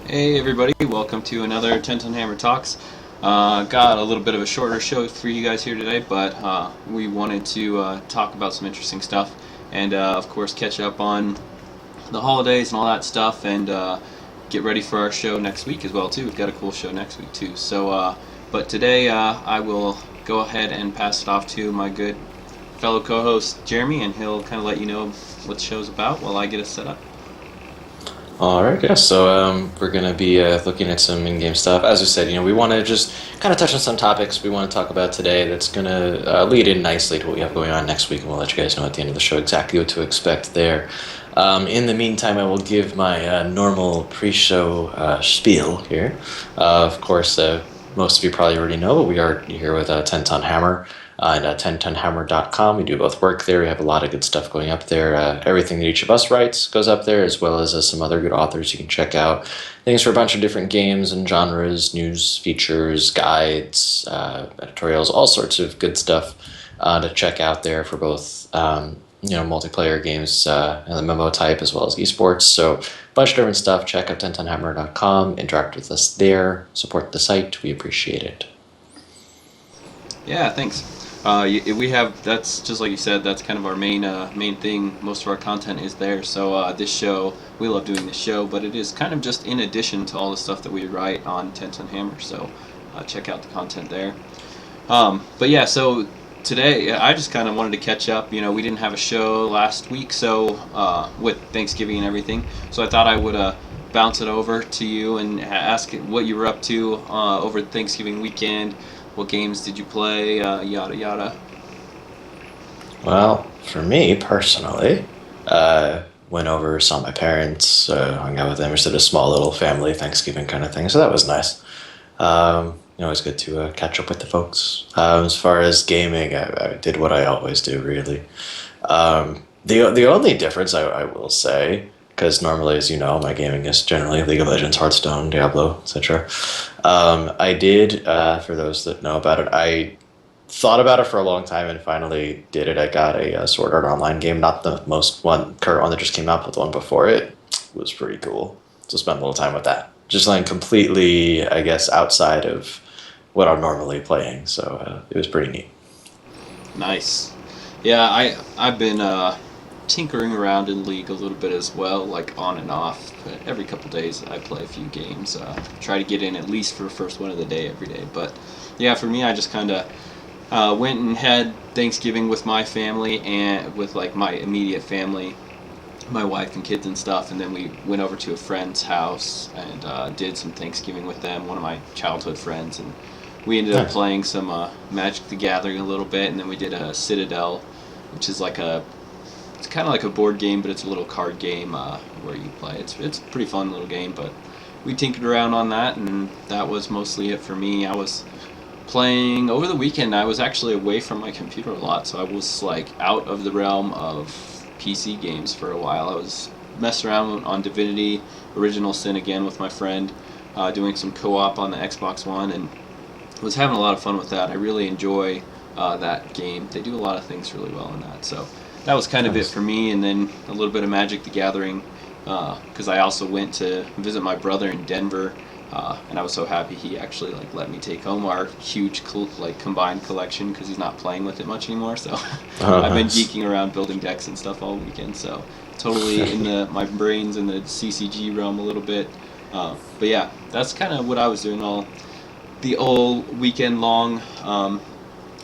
Hey everybody, welcome to another 10 Ton Hammer Talks. Got a little bit of a shorter show for you guys here today, but we wanted to talk about some interesting stuff and of course catch up on the holidays and all that stuff and get ready for our show next week as well too. We've got a cool show next week too. But today I will go ahead and pass it off to my good fellow co-host Jeremy, and he'll kind of let you know what the show's about while I get us set up. All right, yeah. So we're gonna be looking at some in-game stuff. As I said, we want to just kind of touch on some topics we want to talk about today. That's gonna lead in nicely to what we have going on next week, and we'll let you guys know at the end of the show exactly what to expect there. In the meantime, I will give my normal pre-show spiel here. Of course, most of you probably already know, but we are here with 10 Ton Hammer at 10tonhammer.com. We do both work there. We have a lot of good stuff going up there. Everything that each of us writes goes up there, as well as some other good authors you can check out. Things for a bunch of different games and genres, news, features, guides, editorials, all sorts of good stuff to check out there for both multiplayer games and the MMO type, as well as esports. So a bunch of different stuff. Check out 10tonhammer.com. Interact with us there. Support the site. We appreciate it. Yeah, thanks. We have, that's just like you said, that's kind of our main thing. Most of our content is there. So this show, we love doing this show, but it is kind of just in addition to all the stuff that we write on 10 Ton Hammer. So check out the content there. But yeah, so today I just kind of wanted to catch up. We didn't have a show last week, so with Thanksgiving and everything. So I thought I would bounce it over to you and ask what you were up to over Thanksgiving weekend. What games did you play? Yada yada. Well, for me personally, went over, saw my parents, hung out with them. We did a small little family Thanksgiving kind of thing, so that was nice. It's good to catch up with the folks. As far as gaming, I did what I always do, really. The only difference I will say, because normally, as you know, my gaming is generally League of Legends, Hearthstone, Diablo, etc. I did, for those that know about it, I thought about it for a long time and finally did it. I got a Sword Art Online game, not the current one that just came out, but the one before it. It was pretty cool. So spent a little time with that. Just like completely, I guess, outside of what I'm normally playing. So it was pretty neat. Nice. Yeah, I've been tinkering around in League a little bit as well, like on and off. But every couple days I play a few games. Try to get in at least for the first one of the day every day. But yeah, for me, I just kind of went and had Thanksgiving with my family and with like my immediate family, my wife and kids and stuff, and then we went over to a friend's house and did some Thanksgiving with them, one of my childhood friends, and we ended up Nice. playing some Magic the Gathering a little bit, and then we did a Citadel, which is like it's kind of like a board game, but it's a little card game where you play. It's a pretty fun little game, but we tinkered around on that, and that was mostly it for me. I was playing over the weekend. I was actually away from my computer a lot, so I was like out of the realm of PC games for a while. I was messing around on Divinity Original Sin again with my friend, doing some co-op on the Xbox One, and was having a lot of fun with that. I really enjoy that game. They do a lot of things really well in that. So that was kind of it Nice. for me, and then a little bit of Magic the Gathering, because I also went to visit my brother in Denver, and I was so happy he actually like let me take home our huge combined collection because he's not playing with it much anymore. So Oh, I've been nice. geeking around building decks and stuff all weekend. So totally in my brains in the CCG realm a little bit. But yeah, that's kind of what I was doing all the old weekend long,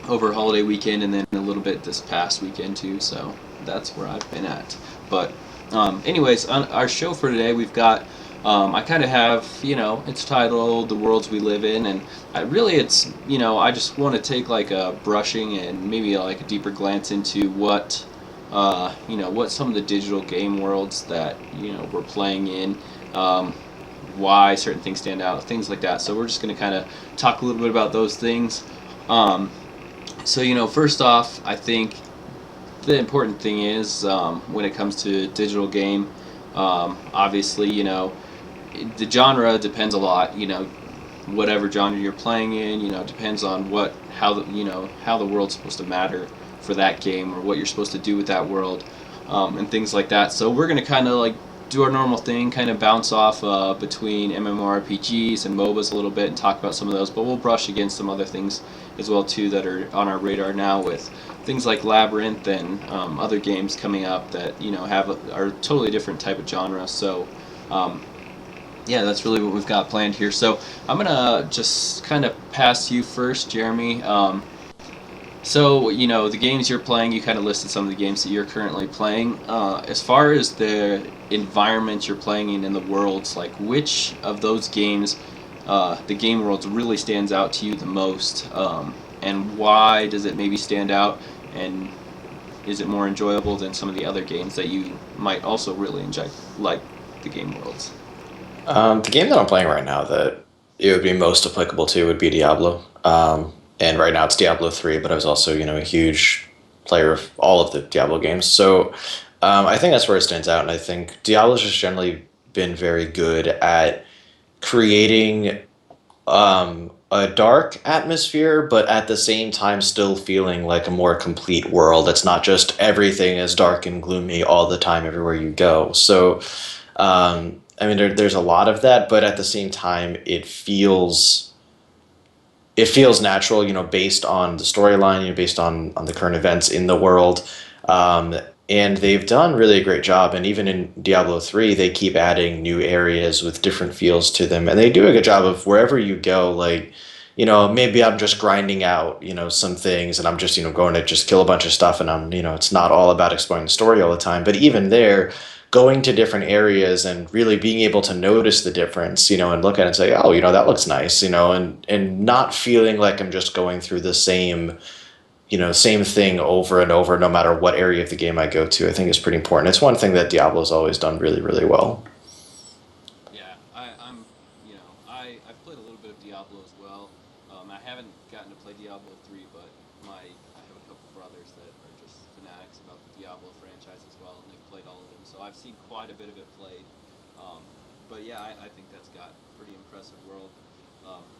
over holiday weekend, and then a little bit this past weekend too. So that's where I've been at. But anyways, on our show for today, we've got. I kind of have, it's titled "The Worlds We Live In," and I just want to take like a brushing and maybe like a deeper glance into what some of the digital game worlds that we're playing in. Why certain things stand out, things like that. So we're just going to kind of talk a little bit about those things. Um, First off, I think the important thing is when it comes to digital game, obviously, the genre depends a lot. Whatever genre you're playing in, depends on how the world's supposed to matter for that game or what you're supposed to do with that world, and things like that. So we're gonna kind of like do our normal thing, kind of bounce off between MMORPGs and MOBAs a little bit and talk about some of those. But we'll brush against some other things as well too that are on our radar now with things like Labyrinth and other games coming up that have are totally different type of genre. So. Yeah, that's really what we've got planned here. So I'm gonna just kind of pass you first, Jeremy. So, the games you're playing, you kind of listed some of the games that you're currently playing. As far as the environment you're playing in the worlds, like which of those games, the game worlds really stands out to you the most? And why does it maybe stand out? And is it more enjoyable than some of the other games that you might also really enjoy, like the game worlds? The game that I'm playing right now that it would be most applicable to would be Diablo. And right now it's Diablo 3, but I was also, a huge player of all of the Diablo games. So I think that's where it stands out. And I think Diablo's just generally been very good at creating a dark atmosphere, but at the same time still feeling like a more complete world. It's not just everything is dark and gloomy all the time everywhere you go. So, I mean, there's a lot of that, but at the same time, it feels natural, based on the storyline, based on the current events in the world. Um, and they've done really a great job. And even in Diablo 3, they keep adding new areas with different feels to them. And they do a good job of wherever you go, like, maybe I'm just grinding out, some things and I'm just, going to just kill a bunch of stuff. And it's not all about exploring the story all the time. But even there, going to different areas and really being able to notice the difference, and look at it and say, oh, that looks nice, and not feeling like I'm just going through the same thing over and over, no matter what area of the game I go to, I think is pretty important. It's one thing that Diablo's always done really, really well. Yeah, I've played a little bit of Diablo as well. I haven't gotten to play Diablo 3, but I have a couple brothers that are just fanatics about the Diablo franchise as well, and they've played all of them. So I've seen quite a bit of it played. Um, but yeah, I think that's got a pretty impressive world.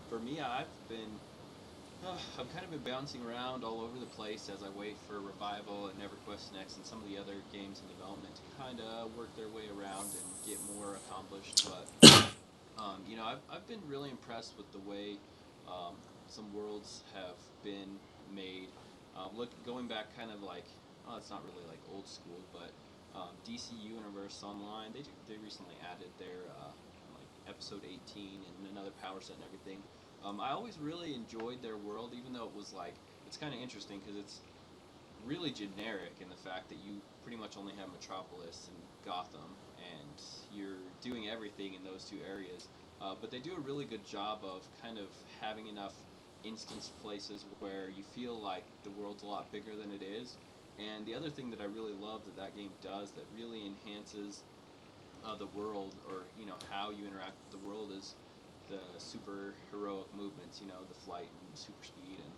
For me, I've kind of been bouncing around all over the place as I wait for Revival and EverQuest Next and some of the other games in development to kind of work their way around and get more accomplished. But I've been really impressed with the way some worlds have been made. Going back, kind of like, oh, it's not really like old school, but DC Universe Online. They recently added their like Episode 18 and another power set and everything. I always really enjoyed their world, even though it was like it's kind of interesting because it's really generic in the fact that you pretty much only have Metropolis and Gotham, and you're doing everything in those two areas. But they do a really good job of kind of having enough instance places where you feel like the world's a lot bigger than it is. And the other thing that I really love that that game does that really enhances the world, or how you interact with the world, is the super heroic movements. The flight and super speed and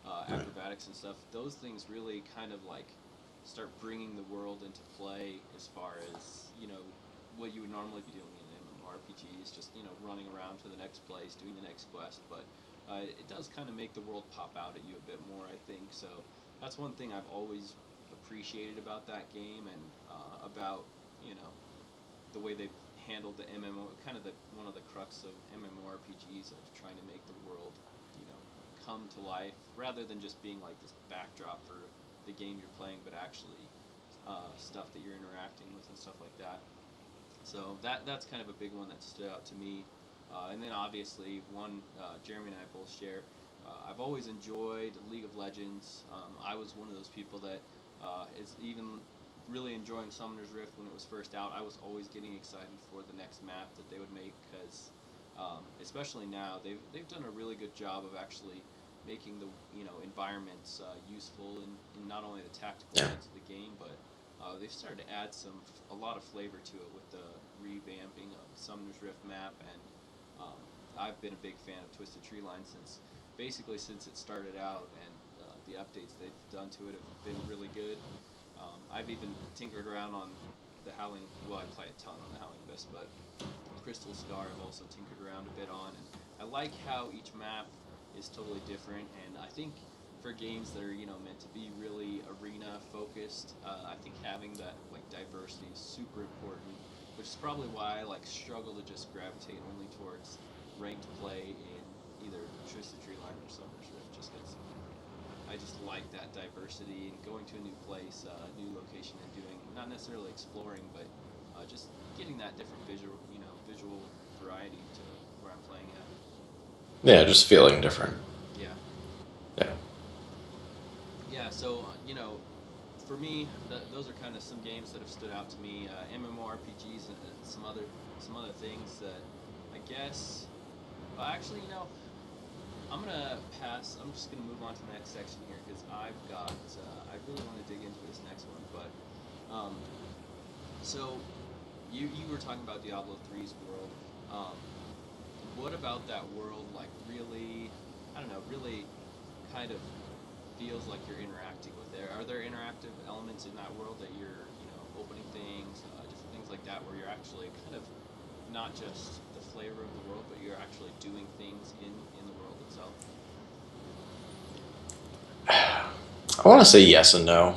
Right. acrobatics and stuff. Those things really kind of like start bringing the world into play as far as what you would normally be doing in MMORPGs, just running around to the next place, doing the next quest. But it does kind of make the world pop out at you a bit more, I think. So that's one thing I've always appreciated about that game, and about you know the way they've handled the MMO, kind of one of the crux of MMORPGs, of trying to make the world, you know, come to life rather than just being like this backdrop for the game you're playing, but actually stuff that you're interacting with and stuff like that. So that's kind of a big one that stood out to me. And then obviously one Jeremy and I both share. I've always enjoyed League of Legends. I was one of those people that is even really enjoying Summoner's Rift when it was first out. I was always getting excited for the next map that they would make because, especially now, they've done a really good job of actually making the environments useful in not only the tactical Yeah. sense of the game, but they've started to add a lot of flavor to it with the revamping of Summoner's Rift map, and I've been a big fan of Twisted Treeline since it started out, and the updates they've done to it have been really good. I've even tinkered around on the Howling. Well, I play a ton on the Howling Abyss, but Crystal Scar I've also tinkered around a bit on, and I like how each map is totally different. And I think for games that are meant to be really arena focused, I think having that like diversity is super important. which is probably why I like struggle to just gravitate only towards ranked play in either Twisted Tree Line or Summer's Rift, just because I just like that diversity and going to a new place, new location, and doing not necessarily exploring, but just getting that different visual variety to where I'm playing at. Yeah, just feeling different. Yeah, Yeah. yeah. So for me, those are kind of some games that have stood out to me. MMORPGs and some other things that I guess. Well, actually, I'm gonna pass. I'm just gonna move on to the next section here because I've got. I really want to dig into this next one, but so you were talking about Diablo 3's world. Um, what about that world? Like really, I don't know. Really, kind of feels like you're interacting with there. Are there interactive elements in that world that you're opening things, different things like that, where you're actually kind of not just the flavor of the world, but you're actually doing things in the world itself? I want to say yes and no.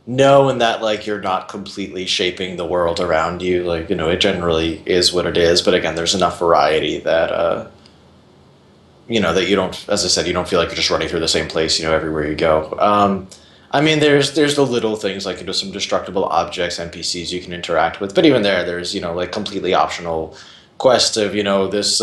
No, in that like you're not completely shaping the world around you. Like it generally is what it is. But again, there's enough variety that that you don't, as I said, you don't feel like you're just running through the same place, everywhere you go. I mean, there's the little things like some destructible objects, NPCs you can interact with, but even there's like completely optional quest of this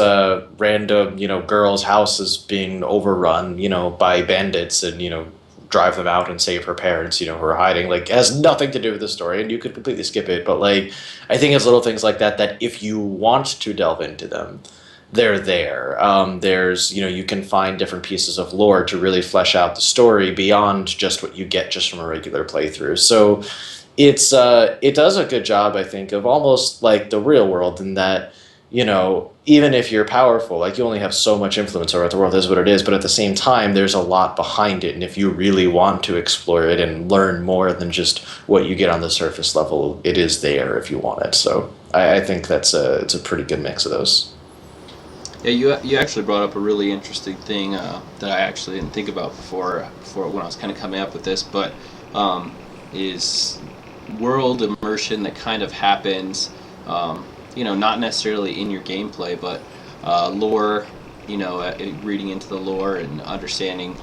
random girl's house is being overrun by bandits and drive them out and save her parents who are hiding. Like, it has nothing to do with the story, and you could completely skip it. But like, I think it's little things like that if you want to delve into them, they're there. There's you can find different pieces of lore to really flesh out the story beyond just what you get just from a regular playthrough. So it does a good job, I think, of almost like the real world in that even if you're powerful, like you only have so much influence over it. The world is what it is, but at the same time, there's a lot behind it, and if you really want to explore it and learn more than just what you get on the surface level, it is there if you want it. So I think it's a pretty good mix of those. Yeah, you actually brought up a really interesting thing that I actually didn't think about before when I was kind of coming up with this, but is world immersion that kind of happens, not necessarily in your gameplay, but lore, reading into the lore and understanding,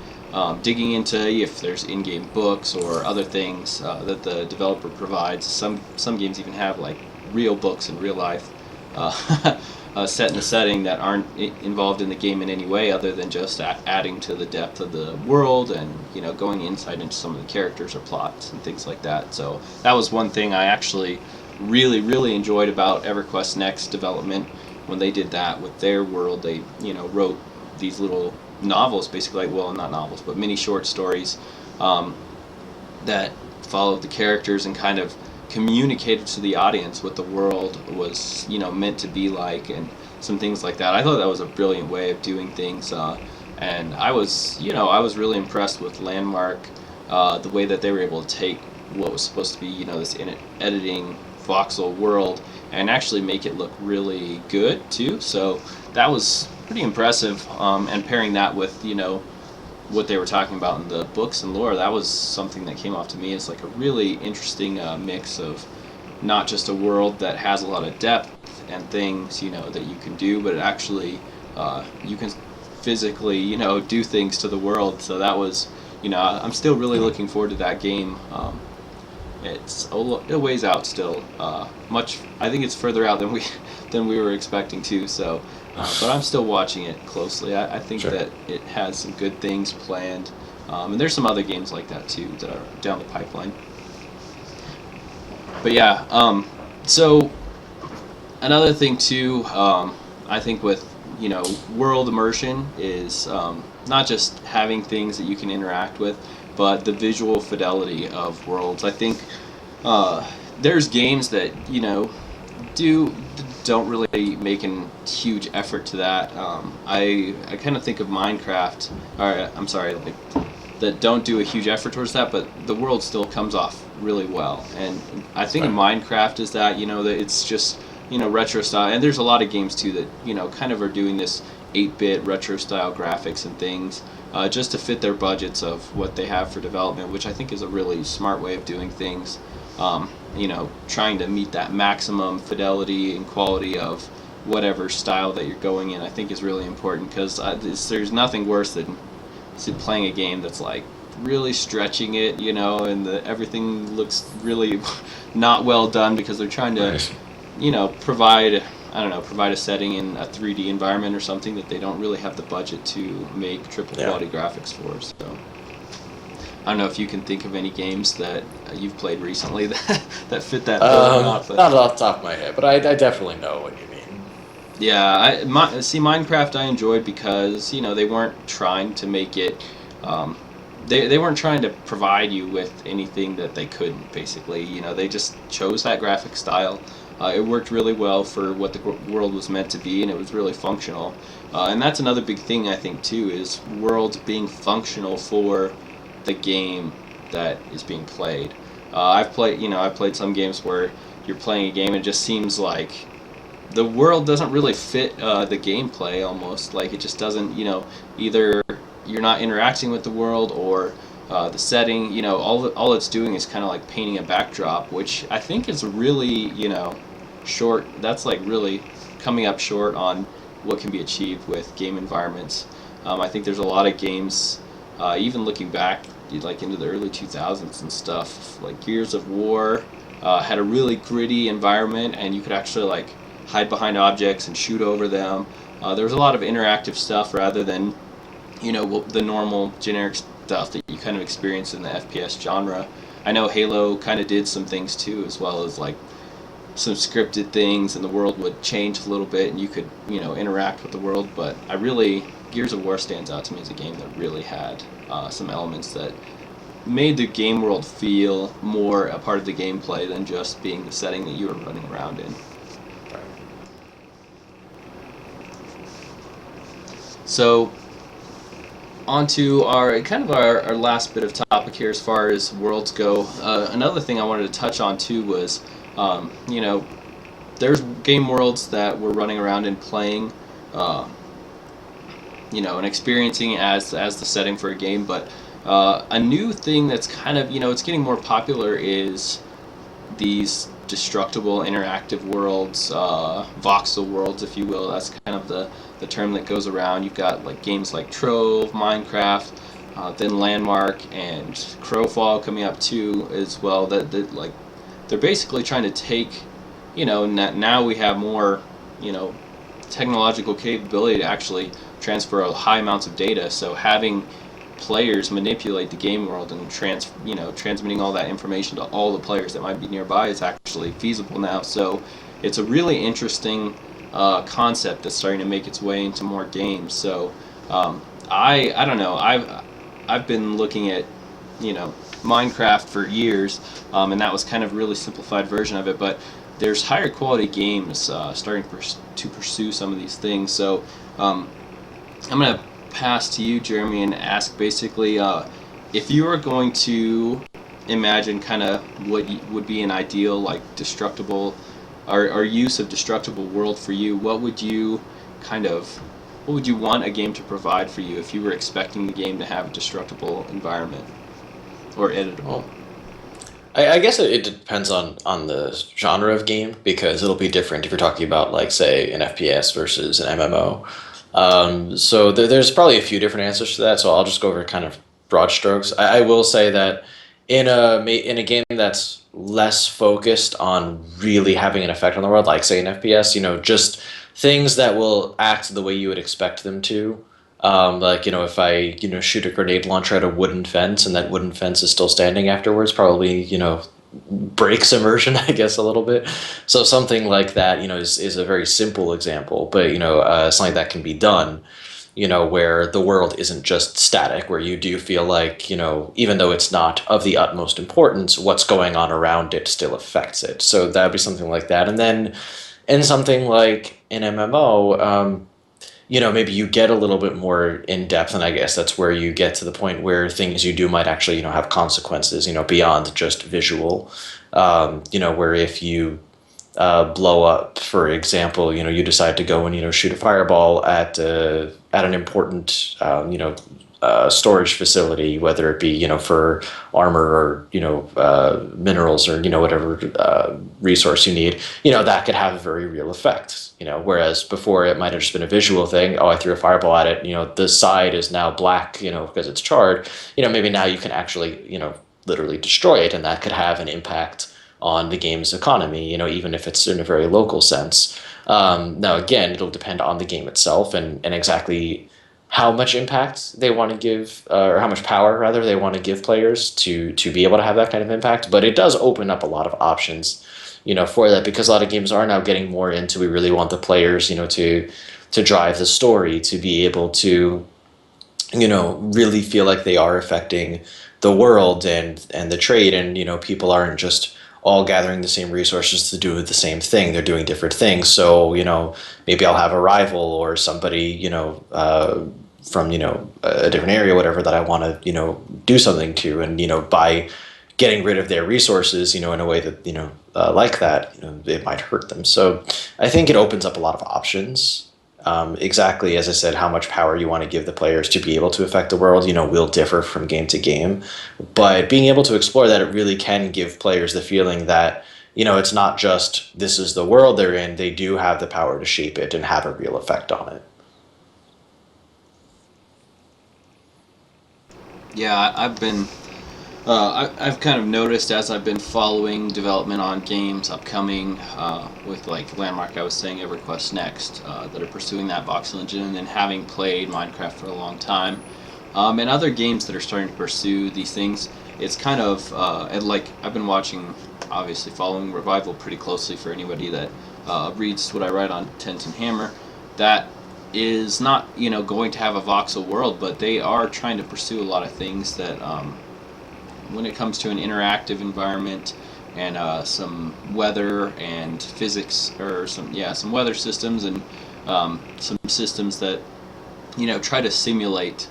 digging into if there's in-game books or other things that the developer provides. Some games even have like real books in real life. Set in a setting that aren't involved in the game in any way other than just adding to the depth of the world and going inside into some of the characters or plots and things like that. So that was one thing I actually really enjoyed about EverQuest Next development when they did that with their world. They wrote these little novels, basically, well, not novels, but mini short stories that followed the characters and kind of communicated to the audience what the world was meant to be like and some things like that. I thought that was a brilliant way of doing things, and I was really impressed with Landmark, the way that they were able to take what was supposed to be this editing voxel world and actually make it look really good too. So that was pretty impressive, and pairing that with what they were talking about in the books and lore, that was something that came off to me as like a really interesting mix of not just a world that has a lot of depth and things that you can do, but it actually you can physically do things to the world. So that was I'm still really looking forward to that game. It's a ways out still. Much, I think it's further out than we were expecting to. So, but I'm still watching it closely. I think Sure. that it has some good things planned, and there's some other games like that too that are down the pipeline. But yeah, so another thing too, I think with world immersion is not just having things that you can interact with, but the visual fidelity of worlds. I think there's games that do don't really make a huge effort to that. I kind of think of Minecraft, or I'm sorry, like, that don't do a huge effort towards that, but the world still comes off really well. And I think of Minecraft is that that it's just retro style, and there's a lot of games too that kind of are doing this 8-bit retro style graphics and things. just to fit their budgets of what they have for development, which I think is a really smart way of doing things. Trying to meet that maximum fidelity and quality of whatever style that you're going in, I think is really important, because there's nothing worse than playing a game that's like really stretching it, and everything looks really not well done because they're trying to, Nice. provide a setting in a 3D environment or something that they don't really have the budget to make triple Yeah. quality graphics for. So I don't know if you can think of any games that you've played recently that fit that bill or not. But Not off the top of my head, but I definitely know what you mean. yeah, Minecraft I enjoyed because they weren't trying to make it. They weren't trying to provide you with anything that they couldn't. Basically, they just chose that graphic style. It worked really well for what the world was meant to be, and it was really functional. And that's another big thing I think too, is worlds being functional for the game that is being played. I've played some games where you're playing a game and it just seems like the world doesn't really fit the gameplay almost. Like it just doesn't, either you're not interacting with the world or the setting, all it's doing is kind of like painting a backdrop, which I think is really, short. That's like really coming up short on what can be achieved with game environments. I think there's a lot of games, even looking back like into the early 2000s and stuff, like Gears of War had a really gritty environment, and you could actually like hide behind objects and shoot over them. There was a lot of interactive stuff rather than, the normal generic stuff that you kind of experience in the FPS genre. I know Halo kind of did some things too, as well as like some scripted things, and the world would change a little bit, and you could, interact with the world. But Gears of War stands out to me as a game that really had some elements that made the game world feel more a part of the gameplay than just being the setting that you were running around in. So, on to our last bit of topic here as far as worlds go. Another thing I wanted to touch on too was, there's game worlds that we're running around and playing, and experiencing as the setting for a game. But a new thing that's kind of, it's getting more popular is these destructible interactive worlds, voxel worlds, if you will. That's kind of the term that goes around. You've got like games like Trove, Minecraft, then Landmark and Crowfall coming up too as well. That like they're basically trying to take, now we have more, technological capability to actually transfer high amounts of data. So having players manipulate the game world and transmitting all that information to all the players that might be nearby is actually feasible now. So it's a really interesting concept that's starting to make its way into more games. So I don't know. I've been looking at Minecraft for years, and that was kind of a really simplified version of it. But there's higher quality games starting to pursue some of these things. So I'm gonna pass to you, Jeremy, and ask basically if you were going to imagine kind of what would be an ideal like destructible or use of destructible world for you. What would you want a game to provide for you if you were expecting the game to have a destructible environment or editable? Well, I guess it depends on the genre of game, because it'll be different if you're talking about, like, say, an FPS versus an MMO. So there's probably a few different answers to that. So I'll just go over kind of broad strokes. I will say that in a game that's less focused on really having an effect on the world, like say an FPS, just things that will act the way you would expect them to. Like, if I, shoot a grenade launcher at a wooden fence and that wooden fence is still standing afterwards, probably, breaks immersion, I guess, a little bit. So something like that, is a very simple example, but, something that can be done, where the world isn't just static, where you do feel like, even though it's not of the utmost importance, what's going on around it still affects it. So that would be something like that. And then in something like an MMO, maybe you get a little bit more in depth, and I guess that's where you get to the point where things you do might actually, have consequences, beyond just visual. Where if you blow up, for example, you decide to go and shoot a fireball at an important, storage facility, whether it be for armor or minerals or whatever resource you need, that could have a very real effect. Whereas before it might have just been a visual thing. Oh, I threw a fireball at it. The side is now black. Because it's charred. Maybe now you can actually literally destroy it, and that could have an impact on the game's economy. Even if it's in a very local sense. Now, again, it'll depend on the game itself and exactly how much impact they want to give, or how much power rather they want to give players to be able to have that kind of impact. But it does open up a lot of options, for that, because a lot of games are now getting more into, we really want the players, to drive the story, to be able to, really feel like they are affecting the world and the trade, and people aren't just all gathering the same resources to do the same thing. They're doing different things. So maybe I'll have a rival or somebody from a different area, whatever, that I want to do something to, and by getting rid of their resources, in a way that like that, it might hurt them. So I think it opens up a lot of options. Exactly, as I said, how much power you want to give the players to be able to affect the world, will differ from game to game. But being able to explore that, it really can give players the feeling that, it's not just this is the world they're in, they do have the power to shape it and have a real effect on it. Yeah, I've kind of noticed as I've been following development on games upcoming, with like Landmark, I was saying, EverQuest Next, that are pursuing that voxel engine, and then having played Minecraft for a long time, and other games that are starting to pursue these things. It's kind of and like I've been watching, obviously following Revival pretty closely for anybody that reads what I write on Tens and Hammer. That is not going to have a voxel world, but they are trying to pursue a lot of things that. When it comes to an interactive environment and some weather and physics, or some weather systems, and some systems that try to simulate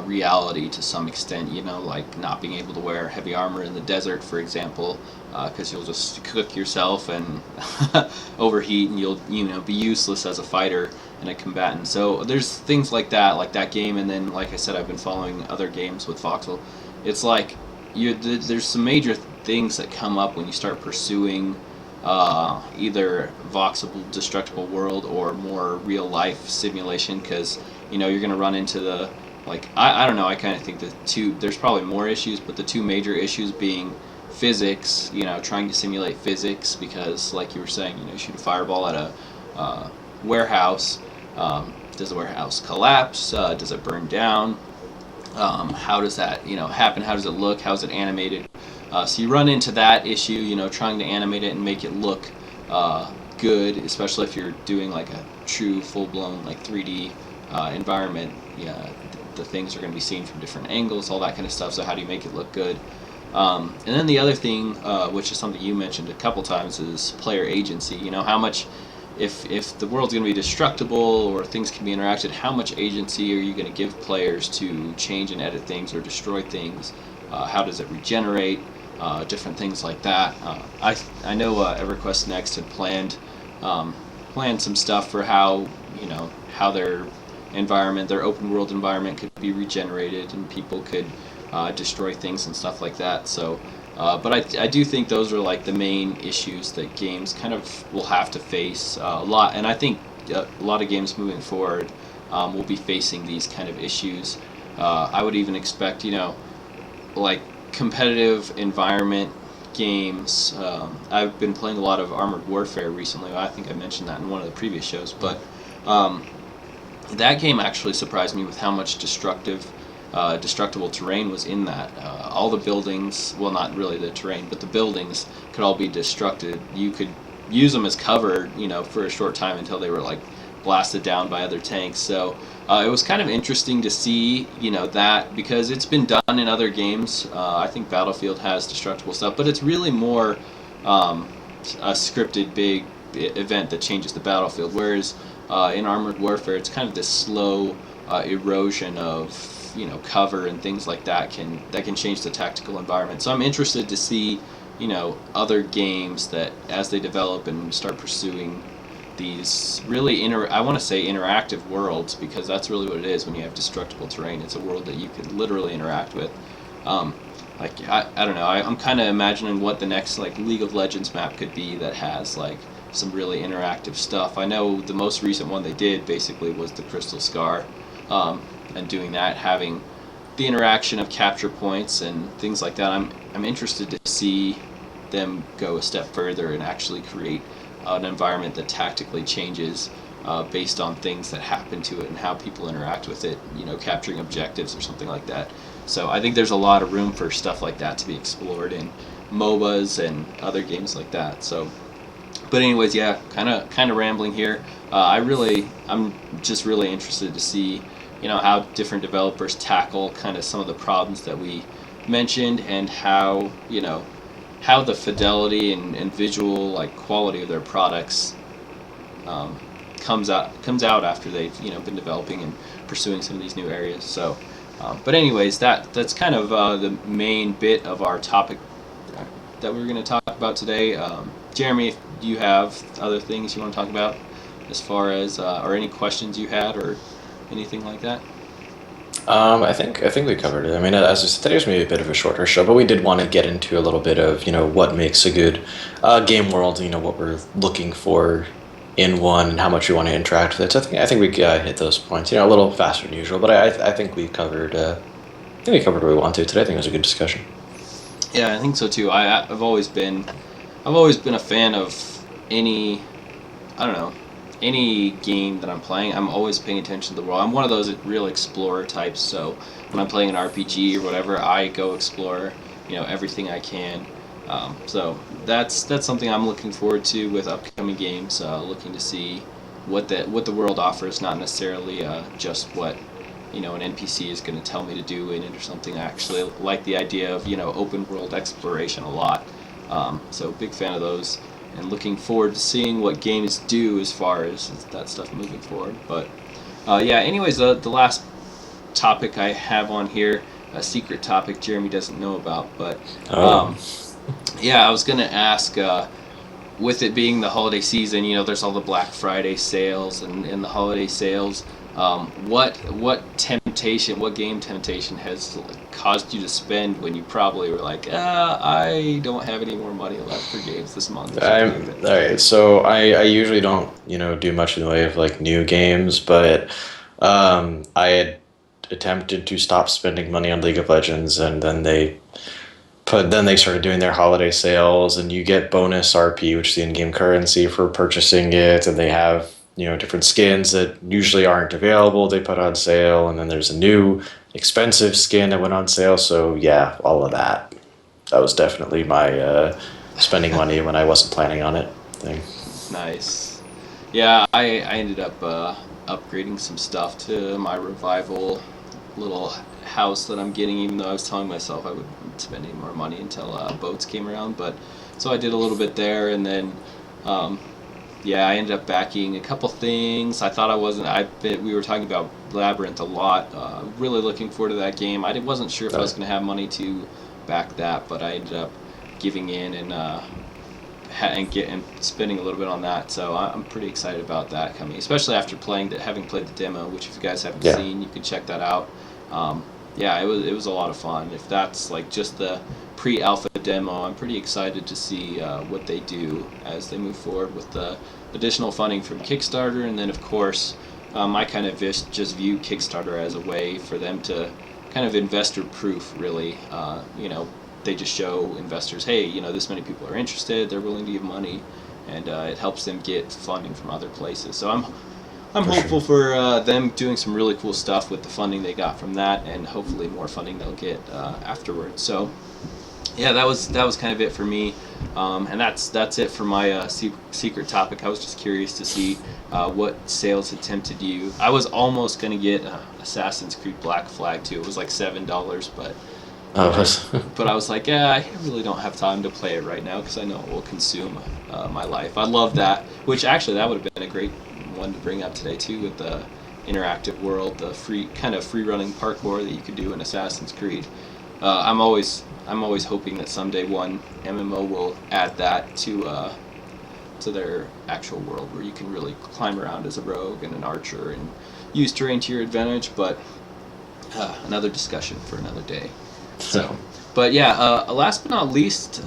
reality to some extent, like not being able to wear heavy armor in the desert, for example, because you'll just cook yourself and overheat, and you'll be useless as a fighter and a combatant. So there's things like that game, and then like I said, I've been following other games with voxel. It's like there's some major things that come up when you start pursuing either voxel destructible world or more real life simulation, because you're going to run into the I don't know, I kind of think there's probably more issues, but the two major issues being physics, trying to simulate physics, because like you were saying, you shoot a fireball at a warehouse. Does the warehouse collapse? Does it burn down? How does that happen? How does it look? How is it animated? So you run into that issue, trying to animate it and make it look good, especially if you're doing like a true full-blown like 3D environment. Yeah, the things are going to be seen from different angles, all that kind of stuff. So how do you make it look good? And then the other thing, which is something you mentioned a couple times, is player agency. How much, if the world's going to be destructible or things can be interacted, how much agency are you going to give players to change and edit things or destroy things? How does it regenerate? Different things like that. I know EverQuest Next had planned some stuff for how their environment, their open world environment, could be regenerated and people could destroy things and stuff like that. So, but I do think those are like the main issues that games kind of will have to face a lot, and I think a lot of games moving forward will be facing these kind of issues. I would even expect, like competitive environment games. I've been playing a lot of Armored Warfare recently. I think I mentioned that in one of the previous shows, but that game actually surprised me with how much destructible terrain was in that. All the buildings, well, not really the terrain, but the buildings could all be destructed. You could use them as cover, for a short time until they were like blasted down by other tanks. So it was kind of interesting to see, that, because it's been done in other games. I think Battlefield has destructible stuff, but it's really more a scripted big event that changes the battlefield. Whereas in Armored Warfare, it's kind of this slow erosion of cover and things like that can change the tactical environment. So I'm interested to see other games that, as they develop and start pursuing these really I want to say interactive worlds, because that's really what it is when you have destructible terrain. It's a world that you could literally interact with. Um, I don't know. I'm kind of imagining what the next like League of Legends map could be that has like some really interactive stuff. I know the most recent one they did basically was the Crystal Scar, and doing that, having the interaction of capture points and things like that. I'm interested to see them go a step further and actually create an environment that tactically changes based on things that happen to it and how people interact with it, capturing objectives or something like that. So I think there's a lot of room for stuff like that to be explored in MOBAs and other games like that. So, but anyways, yeah, kind of rambling here. I'm just really interested to see, how different developers tackle kind of some of the problems that we mentioned, and how the fidelity and visual like quality of their products comes out after they've been developing and pursuing some of these new areas. So, but anyways, that's kind of the main bit of our topic that we're going to talk about today. Jeremy, do you have other things you want to talk about as far as or any questions you had or anything like that? I think we covered it. I mean, as I said, today was maybe a bit of a shorter show, but we did want to get into a little bit of what makes a good game world. What we're looking for in one, and how much we want to interact with it. So I think we hit those points. A little faster than usual, but I think we covered. I think we covered what we wanted to today. I think it was a good discussion. Yeah, I think so too. I've always been a fan of any, I don't know, any game that I'm playing. I'm always paying attention to the world. I'm one of those real explorer types. So when I'm playing an RPG or whatever, I go explore, everything I can. So that's something I'm looking forward to with upcoming games. Looking to see what the world offers, not necessarily just what an NPC is going to tell me to do in it or something. I actually like the idea of open world exploration a lot. So big fan of those, and looking forward to seeing what games do as far as that stuff moving forward. But yeah, anyways, the last topic I have on here, a secret topic Jeremy doesn't know about, but yeah, I was going to ask, with it being the holiday season, there's all the Black Friday sales and the holiday sales. What game temptation has caused you to spend when you probably were like, I don't have any more money left for games this month? All right, so I usually don't do much in the way of like new games, but I had attempted to stop spending money on League of Legends, and then they started doing their holiday sales, and you get bonus RP, which is the in-game currency for purchasing it, and they have different skins that usually aren't available. They put on sale, and then there's a new expensive skin that went on sale. So yeah, all of that. That was definitely my spending money when I wasn't planning on it thing. Nice. Yeah, I ended up upgrading some stuff to my revival little house that I'm getting, even though I was telling myself I wouldn't spend any more money until boats came around. But so I did a little bit there, and then yeah, I ended up backing a couple things. I thought I wasn't. We were talking about Labyrinth a lot. Really looking forward to that game. I wasn't sure if I was going to have money to back that, but I ended up giving in and spending a little bit on that. So I'm pretty excited about that coming, especially after having played the demo. Which, if you guys haven't seen, you can check that out. Yeah, it was a lot of fun. If that's like just the pre-alpha demo, I'm pretty excited to see what they do as they move forward with the additional funding from Kickstarter. And then of course I kind of just view Kickstarter as a way for them to kind of investor proof, really. They just show investors, hey, this many people are interested, they're willing to give money, and it helps them get funding from other places. So I'm hopeful for them doing some really cool stuff with the funding they got from that, and hopefully more funding they'll get afterwards. So yeah, that was kind of it for me, and that's it for my secret topic. I was just curious to see what sales had tempted you. I was almost gonna get Assassin's Creed Black Flag too. It was like $7, but I was like, yeah, I really don't have time to play it right now because I know it will consume my life. I love that, which actually that would have been a great one to bring up today too, with the interactive world, the free running parkour that you could do in Assassin's Creed. I'm always hoping that someday one MMO will add that to to their actual world where you can really climb around as a rogue and an archer and use terrain to your advantage. But another discussion for another day. So, but yeah, last but not least,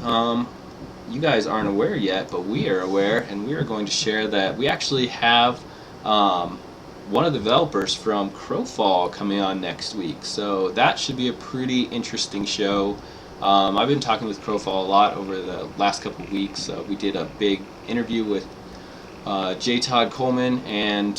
you guys aren't aware yet, but we are aware, and we are going to share that we actually have one of the developers from Crowfall coming on next week. So that should be a pretty interesting show. I've been talking with Crowfall a lot over the last couple of weeks. We did a big interview with J. Todd Coleman and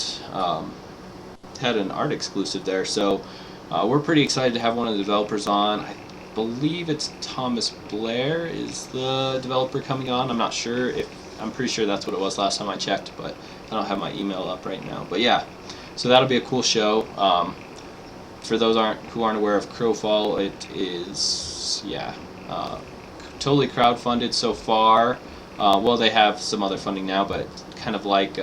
had an art exclusive there. So we're pretty excited to have one of the developers on. I believe it's Thomas Blair is the developer coming on. I'm not sure if I'm pretty sure that's what it was last time I checked, but I don't have my email up right now. But yeah, so that'll be a cool show. For those who aren't aware of Crowfall, it is totally crowdfunded so far. Well, they have some other funding now, but kind of like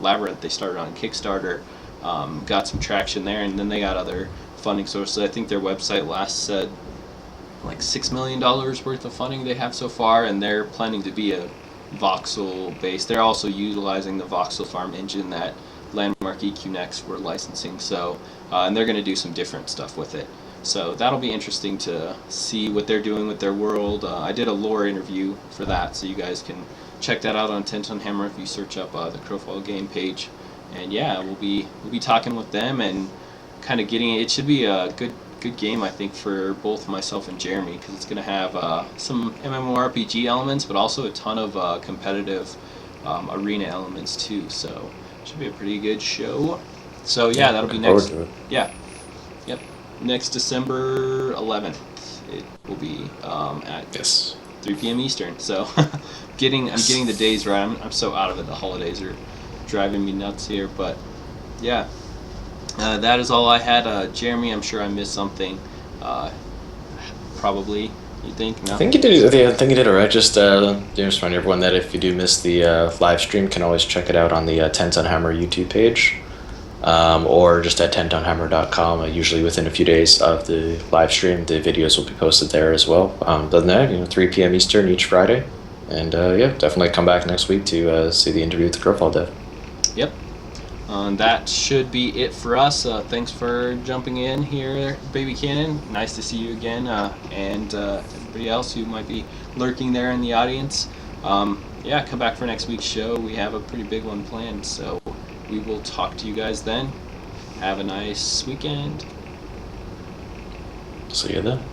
Labyrinth, they started on Kickstarter, got some traction there, and then they got other funding sources. I think their website last said like $6 million worth of funding they have so far, and they're planning to be a voxel based. They're also utilizing the voxel farm engine that Landmark EQ Next were licensing, so and they're going to do some different stuff with it. So that'll be interesting to see what they're doing with their world. I did a lore interview for that, so you guys can check that out on 10 Ton Hammer if you search up the Crowfall game page. And yeah, we'll be talking with them and kind of getting it. Should be a good game, I think, for both myself and Jeremy, because it's going to have some MMORPG elements, but also a ton of competitive arena elements too. So it should be a pretty good show. So yeah, that'll be next. Yeah, yep, next December 11th. It will be at 3 p.m. Eastern. So I'm getting the days right. I'm so out of it. The holidays are driving me nuts here, but yeah. That is all I had. Jeremy, I'm sure I missed something. Probably, you think? No? I think you did. I think you did all right. Just remind everyone that if you do miss the live stream, can always check it out on the 10 Ton Hammer YouTube page, or just at 10tonhammer.com. Usually within a few days of the live stream, the videos will be posted there as well. Other than that, 3 p.m. Eastern each Friday, and definitely come back next week to see the interview with the Crowfall dev. Yep. That should be it for us. Thanks for jumping in here, Baby Cannon. Nice to see you again, and everybody else who might be lurking there in the audience. Come back for next week's show. We have a pretty big one planned, so we will talk to you guys then. Have a nice weekend. See you then.